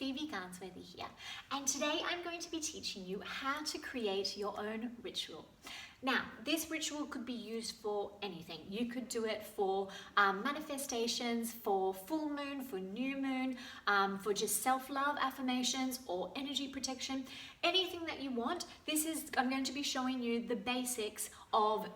Phoebe Garnsworthy here, and today I'm going to be teaching you how to create your own ritual. Now, this ritual could be used for anything. You could do it for manifestations, for full moon, for new moon, for just self-love affirmations or energy protection, anything that you want. I'm going to be showing you the basics of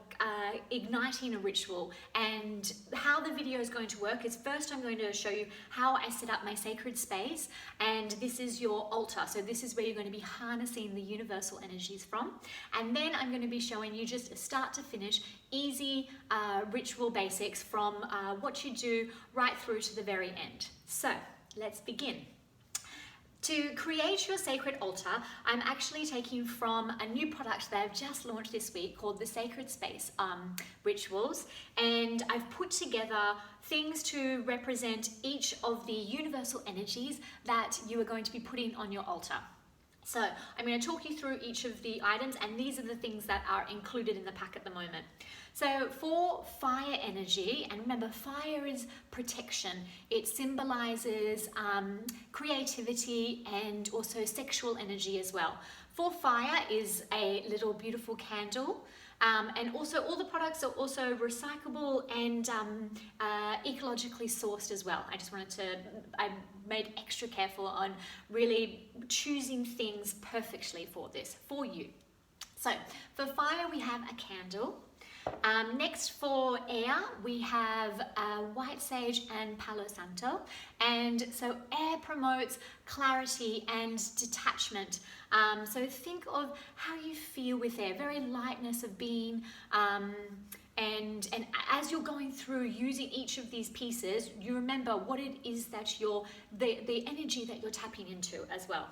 igniting a ritual, and how the video is going to work is first I'm going to show you how I set up my sacred space, and this is your altar. So this is where you're going to be harnessing the universal energies from, and then I'm going to be showing you just start to finish easy ritual basics from what you do right through to the very end. So let's begin. To create your sacred altar, I'm actually taking from a new product that I've just launched this week called the Sacred Space Rituals, and I've put together things to represent each of the universal energies that you are going to be putting on your altar. So I'm going to talk you through each of the items, and these are the things that are included in the pack at the moment. So for fire energy, and remember, fire is protection. It symbolizes creativity and also sexual energy as well. For fire is a little beautiful candle. And also all the products are also recyclable and ecologically sourced as well. I made extra careful on really choosing things perfectly for this, for you. So for fire, we have a candle. Next for air, we have white sage and Palo Santo. And so air promotes clarity and detachment. So think of how you feel with air, very lightness of being, and as you're going through using each of these pieces, you remember what it is that the energy that you're tapping into as well.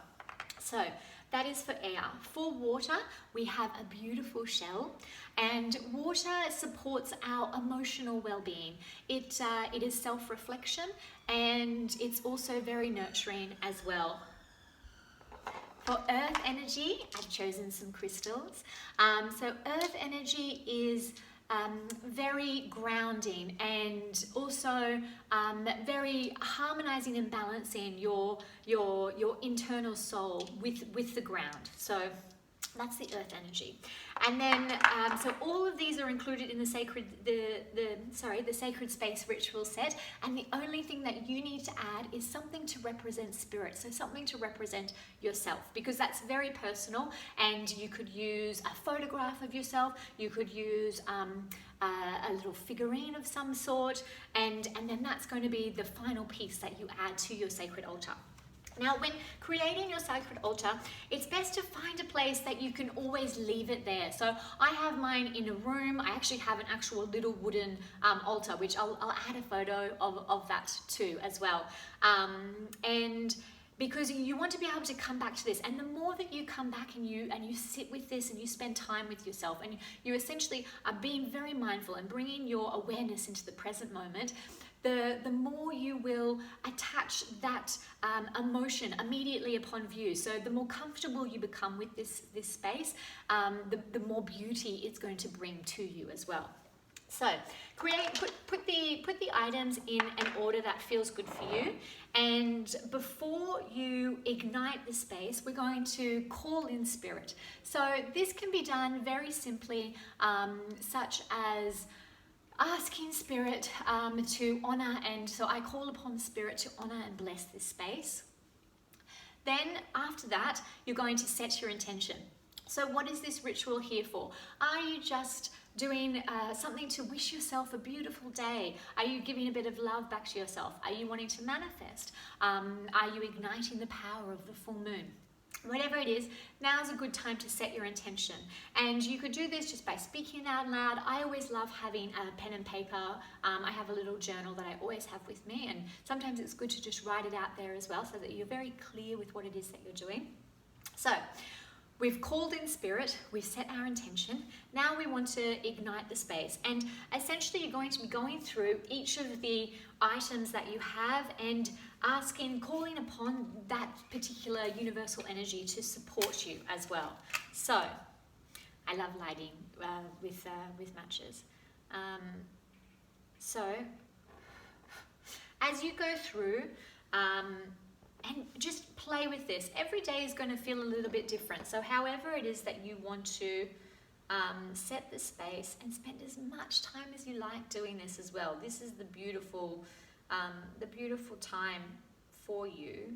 So that is for air. For water, we have a beautiful shell, and water supports our emotional well-being. It is self-reflection, and it's also very nurturing as well. For earth energy, I've chosen some crystals. So earth energy is very grounding, and also very harmonizing and balancing your internal soul with the ground. So that's the earth energy. And then so all of these are included in the sacred space ritual set, and the only thing that you need to add is something to represent spirit, so something to represent yourself, because that's very personal. And you could use a photograph of yourself, you could use a little figurine of some sort, and then that's going to be the final piece that you add to your sacred altar. Now, when creating your sacred altar, it's best to find a place that you can always leave it there. So I have mine in a room. I actually have an actual little wooden altar, which I'll add a photo of that too as well. And because you want to be able to come back to this, and the more that you come back and you sit with this and you spend time with yourself, and you essentially are being very mindful and bringing your awareness into the present moment, the more you will attach that emotion immediately upon view. So the more comfortable you become with this space, the more beauty it's going to bring to you as well. So put the items in an order that feels good for you, and before you ignite the space, we're going to call in spirit. So this can be done very simply, such as asking spirit to honor, and so I call upon spirit to honor and bless this space. Then after that, you're going to set your intention. So what is this ritual here for? Are you just doing something to wish yourself a beautiful day? Are you giving a bit of love back to yourself? Are you wanting to manifest? Are you igniting the power of the full moon? Whatever it is, now's a good time to set your intention. And you could do this just by speaking out loud. I always love having a pen and paper. I have a little journal that I always have with me, and sometimes it's good to just write it out there as well, so that you're very clear with what it is that you're doing. So we've called in spirit, we've set our intention. Now we want to ignite the space, and essentially you're going to be going through each of the items that you have and calling upon that particular universal energy to support you as well. So I love lighting with matches. So as you go through And just play with this. Every day is going to feel a little bit different. So however it is that you want to set the space, and spend as much time as you like doing this as well. This is the beautiful time for you.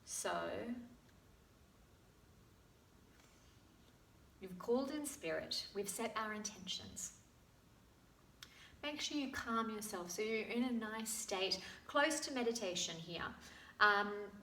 So you've called in spirit. We've set our intentions. Make sure you calm yourself so you're in a nice state, close to meditation here.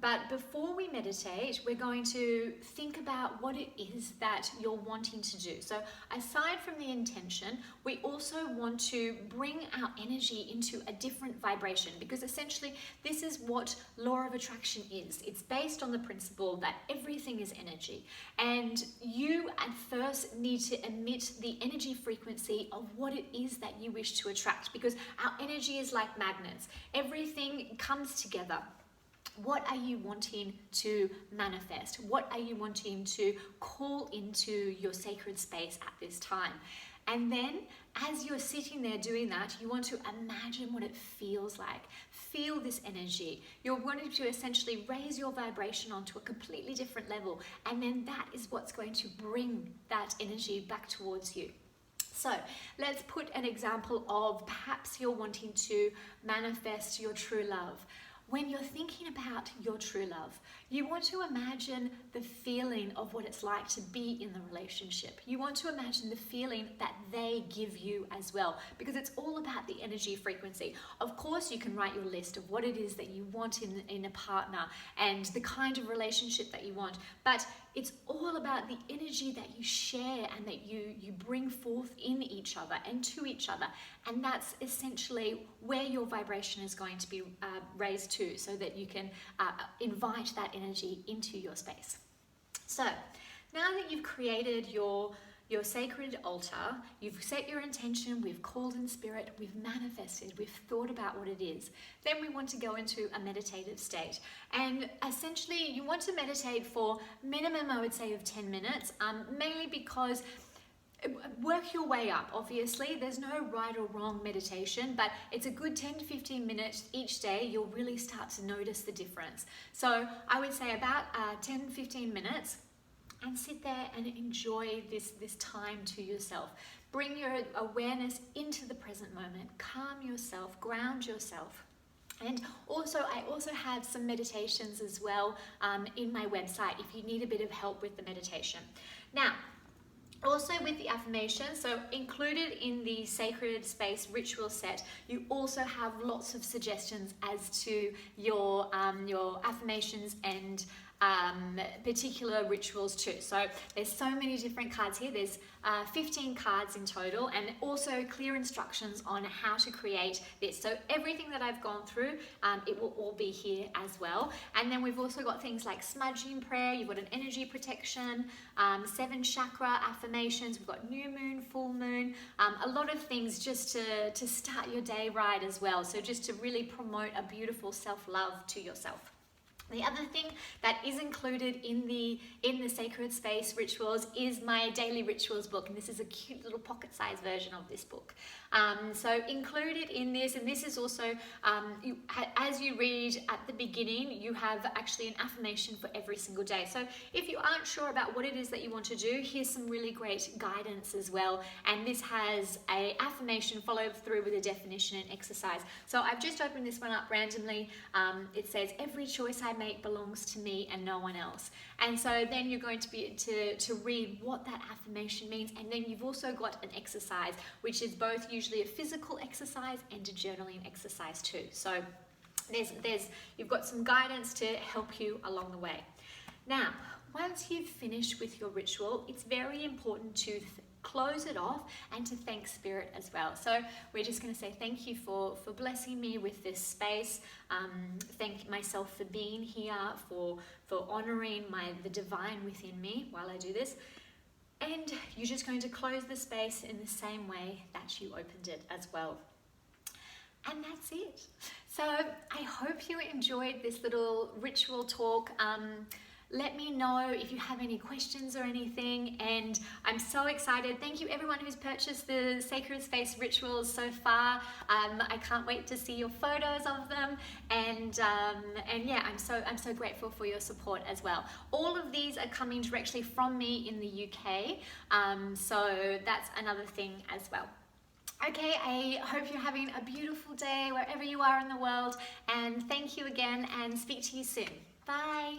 But before we meditate, we're going to think about what it is that you're wanting to do. So aside from the intention, we also want to bring our energy into a different vibration, because essentially this is what law of attraction is. It's based on the principle that everything is energy. And you at first need to emit the energy frequency of what it is that you wish to attract, because our energy is like magnets. Everything comes together. What are you wanting to manifest? What are you wanting to call into your sacred space at this time? And then as you're sitting there doing that, you want to imagine what it feels like. Feel this energy. You're wanting to essentially raise your vibration onto a completely different level. And then that is what's going to bring that energy back towards you. So let's put an example of perhaps you're wanting to manifest your true love. When you're thinking about your true love, you want to imagine the feeling of what it's like to be in the relationship. You want to imagine the feeling that they give you as well, because it's all about the energy frequency. Of course, you can write your list of what it is that you want in a partner and the kind of relationship that you want, but it's all about the energy that you share and that you bring forth in each other and to each other. And that's essentially where your vibration is going to be raised to, so that you can invite that energy into your space. So now that you've created your sacred altar, you've set your intention, we've called in spirit, we've manifested, we've thought about what it is, then we want to go into a meditative state. And essentially you want to meditate for minimum, I would say, of 10 minutes, mainly because work your way up. Obviously there's no right or wrong meditation, but it's a good 10 to 15 minutes each day. You'll really start to notice the difference. So I would say about 10 to 15 minutes, and sit there and enjoy this time to yourself. Bring your awareness into the present moment. Calm yourself, ground yourself. And also, I also have some meditations as well in my website if you need a bit of help with the meditation. Now, also with the affirmations, so included in the sacred space ritual set, you also have lots of suggestions as to your affirmations and particular rituals too. So there's so many different cards here. There's 15 cards in total, and also clear instructions on how to create this. So everything that I've gone through, it will all be here as well. And then we've also got things like smudging prayer, you've got an energy protection, 7 chakra affirmations, we've got new moon, full moon, a lot of things just to start your day right as well. So just to really promote a beautiful self-love to yourself. The other thing that is included in the Sacred Space Rituals is my Daily Rituals book, and this is a cute little pocket-sized version of this book. So included in this, and this is also, as you read at the beginning, you have actually an affirmation for every single day. So if you aren't sure about what it is that you want to do, here's some really great guidance as well. And this has an affirmation followed through with a definition and exercise. So I've just opened this one up randomly. It says, every choice I make belongs to me and no one else. And so then you're going to be to read what that affirmation means, and then you've also got an exercise, which is both usually a physical exercise and a journaling exercise too. So you've got some guidance to help you along the way. Now, once you've finished with your ritual, it's very important to close it off and to thank spirit as well. So we're just going to say thank you for blessing me with this space. Thank myself for being here, for honoring the divine within me while I do this. And you're just going to close the space in the same way that you opened it as well. And that's it. So I hope you enjoyed this little ritual talk. Let me know if you have any questions or anything, and I'm so excited. Thank you everyone who's purchased the Sacred Space rituals so far. I can't wait to see your photos of them, and yeah, I'm so grateful for your support as well. All of these are coming directly from me in the UK, so that's another thing as well. Okay, I hope you're having a beautiful day wherever you are in the world, and thank you again, and speak to you soon. Bye.